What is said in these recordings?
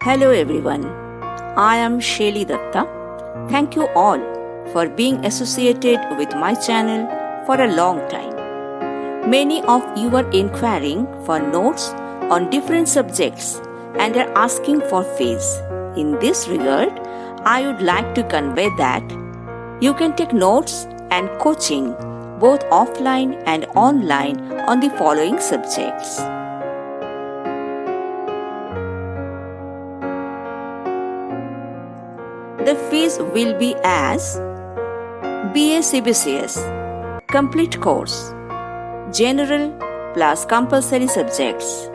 Hello everyone, I am Shaili Datta. Thank you all for being associated with my channel for a long time. Many of you are inquiring for notes on different subjects and are asking for fees. In this regard, I would like to convey that you can take notes and coaching both offline and online on the following subjects. The fees will be as BA CBCS, complete course, general plus compulsory subjects,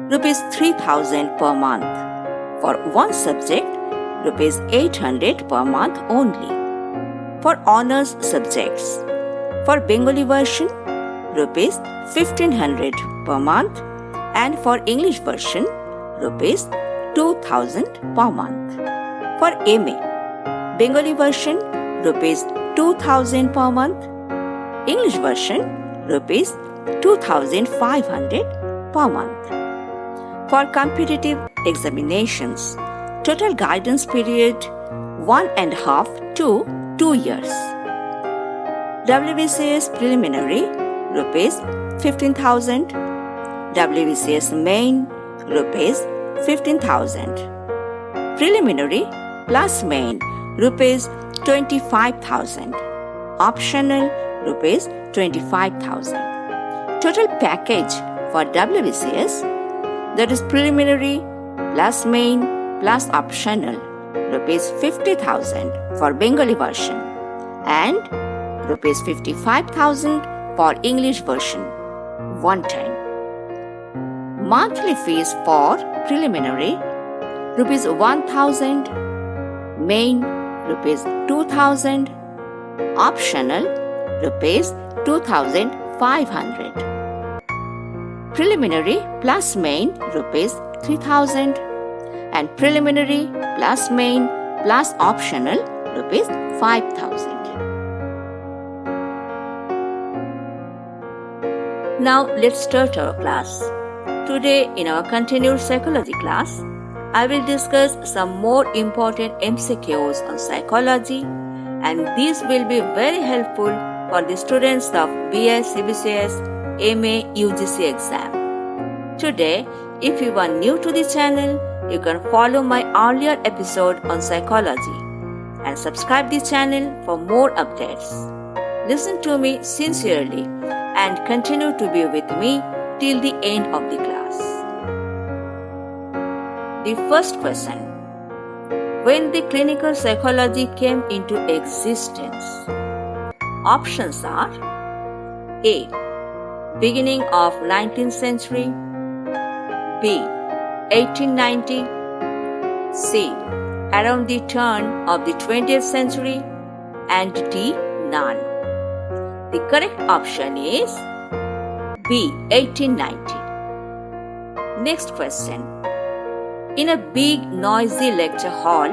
Rs 3000 per month. For one subject, Rs 800 per month only. For honors subjects, for Bengali version, Rs 1500 per month, and for English version, Rs 2000 per month. For MA, Bengali version, Rs 2000 per month, English version, Rs 2500 per month. For competitive examinations, total guidance period 1.5 to 2 years. WBCS preliminary, Rs 15,000, WBCS main, Rs 15,000. Preliminary plus main, Rs 25,000. Optional, Rs 25,000. Total package for WBCS, that is preliminary plus main plus optional, Rs 50,000 for Bengali version and Rs 55,000 for English version, one time. Monthly fees for preliminary, Rs 1,000, main Rs 2,000, optional Rs 2,500. Preliminary plus main Rs 3,000 and preliminary plus main plus optional Rs 5,000. Now let's start our class. Today in our continued psychology class, I will discuss some more important MCQs on psychology, and these will be very helpful for the students of BA CBCS MA UGC exam. Today, if you are new to the channel, you can follow my earlier episode on psychology and subscribe the channel for more updates. Listen to me sincerely and continue to be with me till the end of the class. The first question: when the clinical psychology came into existence? Options are A. beginning of 19th century, B. 1890, C. around the turn of the 20th century, and D. none. The correct option is B. 1890. Next question. In a big noisy lecture hall,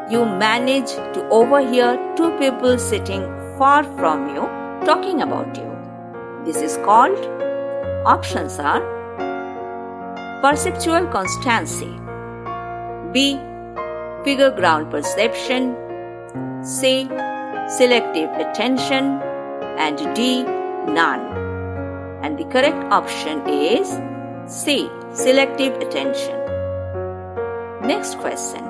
you manage to overhear two people sitting far from you talking about you. This is called, options are perceptual constancy, B. figure ground perception, C. selective attention, and D. none. And the correct option is C. selective attention. Next question.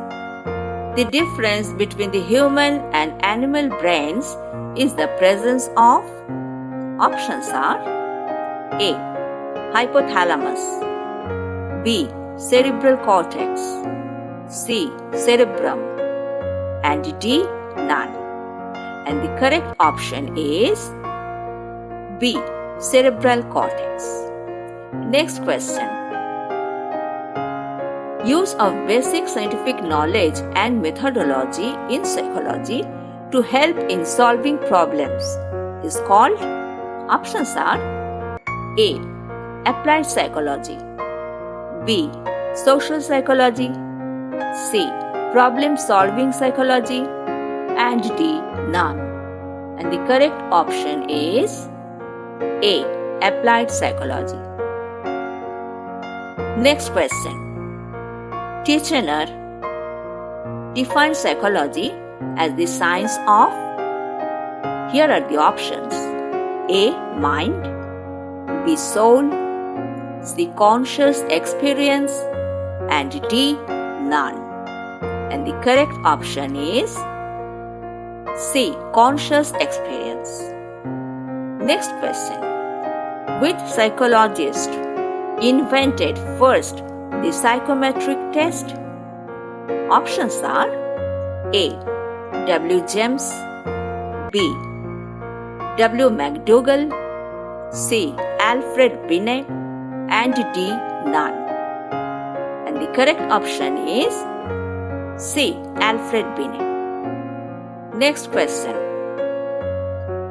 The difference between the human and animal brains is the presence of, options are A. hypothalamus, B. cerebral cortex, C. cerebrum, and D. none. And the correct option is B. cerebral cortex. Next question. Use of basic scientific knowledge and methodology in psychology to help in solving problems is called, options are A. applied psychology, B. social psychology, C. problem solving psychology, and D. none. And the correct option is A. applied psychology. Next question. Tichenor defines psychology as the science of. Here are the options: A. Mind, B. Soul, C. Conscious experience, and D. None. And the correct option is C. Conscious experience. Next question. Which psychologist invented first the psychometric test? Options are A. W. James, B. W. McDougall, C. Alfred Binet, and D. None. And the correct option is C. Alfred Binet. Next question.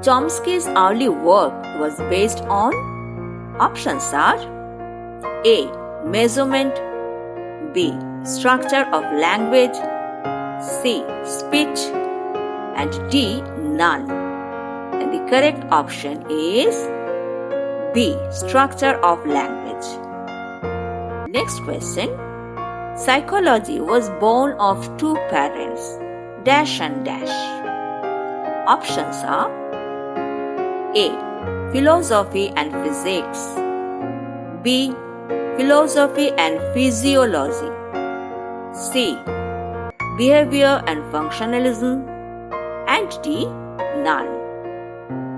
Chomsky's early work was based on. Options are A. Measurement, B. Structure of language, C. Speech, and D. None. And the correct option is B. Structure of language. Next question. Psychology was born of two parents, dash and dash. Options are A. Philosophy and physics, B. Philosophy and physiology, C. Behavior and functionalism, and D. None.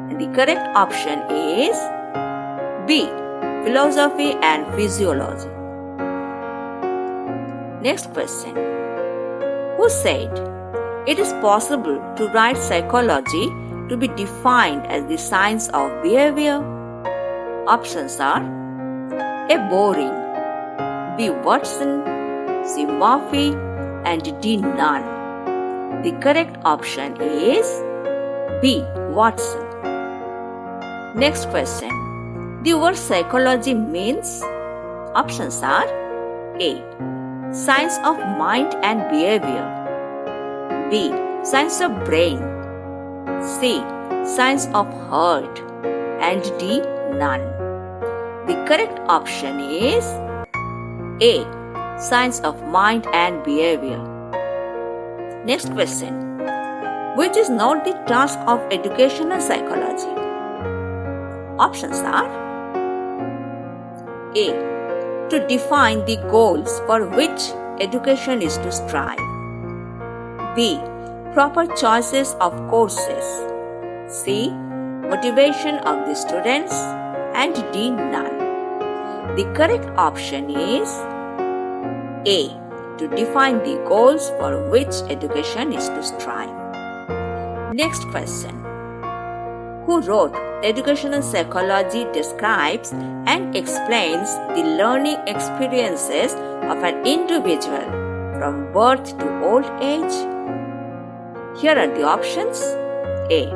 And the correct option is B. Philosophy and physiology. Next question. Who said it is possible to write psychology to be defined as the science of behavior? Options are A. Boring, B. Watson, C. Murphy, and D. None. The correct option is B. Watson. Next question. The word psychology means. Options are A. Science of mind and behavior, B. Science of brain, C. Science of heart, and D. None. The correct option is A. Science of mind and behavior. Next question. Which is not the task of educational psychology? Options are A. To define the goals for which education is to strive, B. Proper choices of courses, C. Motivation of the students, and D. None. The correct option is A. To define the goals for which education is to strive. Next question. Who wrote Educational Psychology Describes and Explains the Learning Experiences of an Individual from Birth to Old Age? Here are the options. A.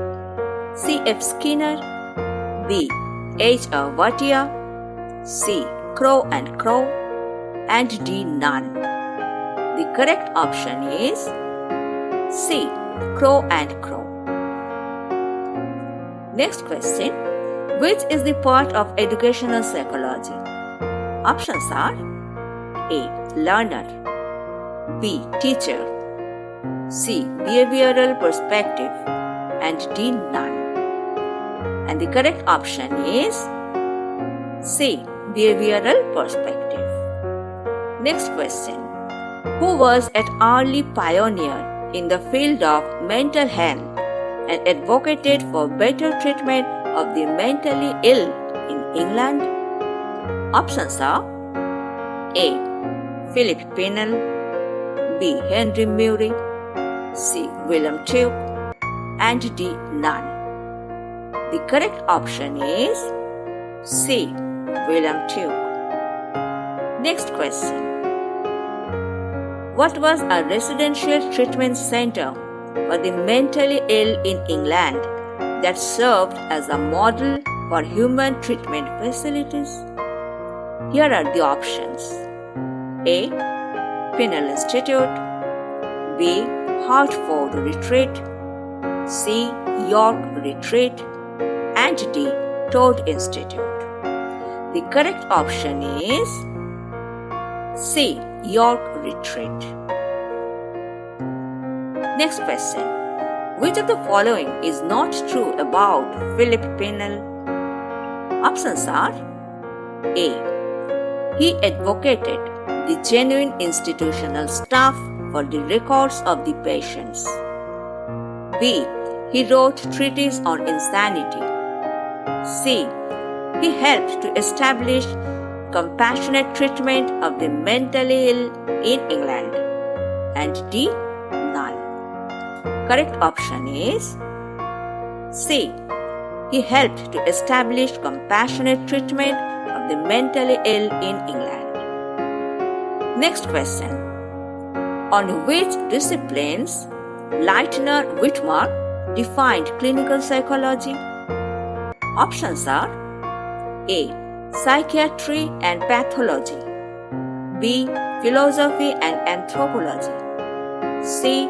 C. F. Skinner, B. H. Vatia, C. Crow and Crow, and D. None. The correct option is C. Crow and Crow. Next question. Which is the part of educational psychology? Options are A. Learner, B. Teacher, C. Behavioral perspective, and D. None. And the correct option is C. Behavioral perspective. Next question. Who was an early pioneer in the field of mental health and advocated for better treatment of the mentally ill in England? Options are A. Philip Pennell, B. Henry Murray, C. William Tuke, and D. None. The correct option is C. William Tuke. Next question. What was a residential treatment center for the mentally ill in England that served as a model for human treatment facilities? Here are the options. A. Pennell Institute, B. Hartford Retreat, C. York Retreat, and D. Todd Institute. The correct option is C. York Retreat. Next question. Which of the following is not true about Philip Pennell? Options are A. He advocated the genuine institutional staff for the records of the patients. B. He wrote treatise on insanity. C. He helped to establish compassionate treatment of the mentally ill in England. And D. None. Correct option is C. He helped to establish compassionate treatment of the mentally ill in England. Next question. On which disciplines Leitner Whitmer defined clinical psychology? Options are A. Psychiatry and pathology. B. Philosophy and anthropology. C.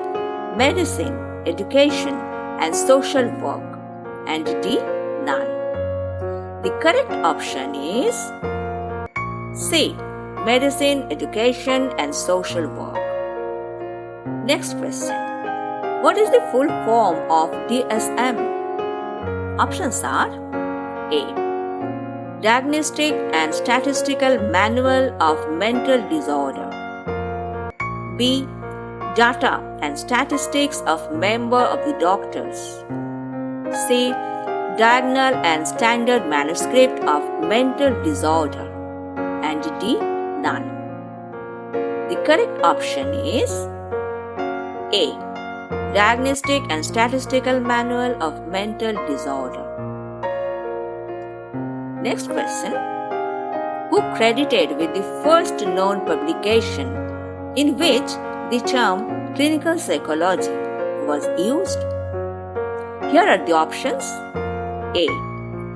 Medicine, education and social work. And D. None. The correct option is C. Medicine, education and social work. Next question. What is the full form of DSM? Options are A. Diagnostic and Statistical Manual of Mental Disorder. B. Data and Statistics of Member of the Doctors. C. Diagonal and Standard Manuscript of Mental Disorder. And D. None. The correct option is A. Diagnostic and Statistical Manual of Mental Disorder. Next question. Who credited with the first known publication in which the term clinical psychology was used? Here are the options. A.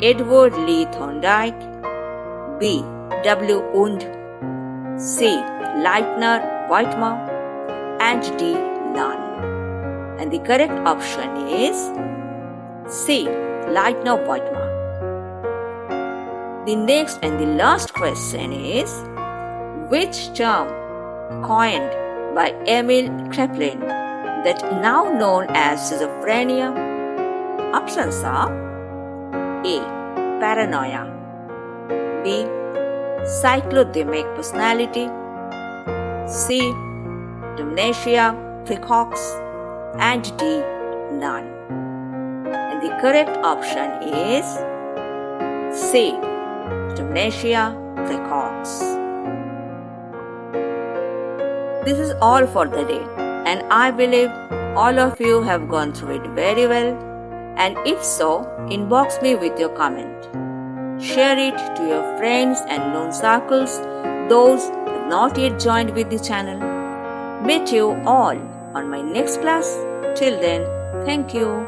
Edward Lee Thorndike. B. W. Und. C. Leitner Whitmer. And D. None. And the correct option is C. Leitner Whitmer. The next and the last question is, which term coined by Emil Kraepelin that now known as schizophrenia? Options are A. Paranoia. B. Cyclothymic personality. C. Dementia precox. And D. None. And the correct option is C. Dementia precox. This is all for the day, and I believe all of you have gone through it very well. And if so, inbox me with your comment. Share it to your friends and known circles, those who have not yet joined with the channel. Meet you all on my next class. Till then, thank you.